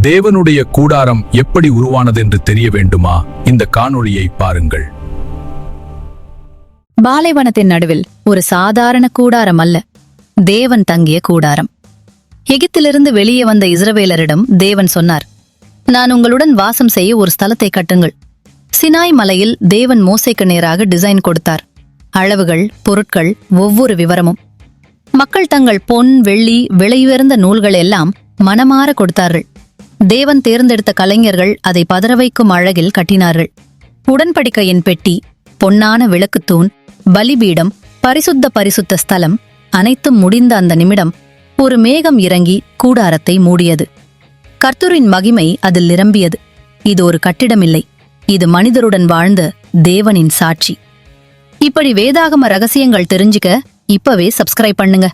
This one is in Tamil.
தேவனுடைய கூடாரம் எப்படி உருவானதென்று தெரிய வேண்டுமா? இந்த காணொளியை பாருங்கள். பாலைவனத்தின் நடுவில் ஒரு சாதாரண கூடாரம் அல்ல, தேவன் தங்கிய கூடாரம். எகிப்திலிருந்து வெளியே வந்த இஸ்ரவேலரிடம் தேவன் சொன்னார், நான் உங்களுடன் வாசம் செய்ய ஒரு ஸ்தலத்தை கட்டுங்கள். சினாய் மலையில் தேவன் மோசேக்கு நேராக டிசைன் கொடுத்தார். அளவுகள், பொருட்கள், ஒவ்வொரு விவரமும். மக்கள் தங்கள் பொன், வெள்ளி, விலையுயர்ந்த நூல்கள் எல்லாம் மனமாற கொடுத்தார்கள். தேவன் தேர்ந்தெடுத்த கலைஞர்கள் அதை பதறவைக்கும் அழகில் கட்டினார்கள். உடன்படிக்கையின் பெட்டி, பொன்னான விளக்குத்தூண், பலிபீடம், பரிசுத்த ஸ்தலம் அனைத்தும் முடிந்த அந்த நிமிடம் ஒரு மேகம் இறங்கி கூடாரத்தை மூடியது. கர்த்தரின் மகிமை அதில் நிரம்பியது. இது ஒரு கட்டிடமில்லை, இது மனிதருடன் வாழ்ந்த தேவனின் சாட்சி. இப்படி வேதாகம ரகசியங்கள் தெரிஞ்சுக்க இப்பவே சப்ஸ்கிரைப் பண்ணுங்க.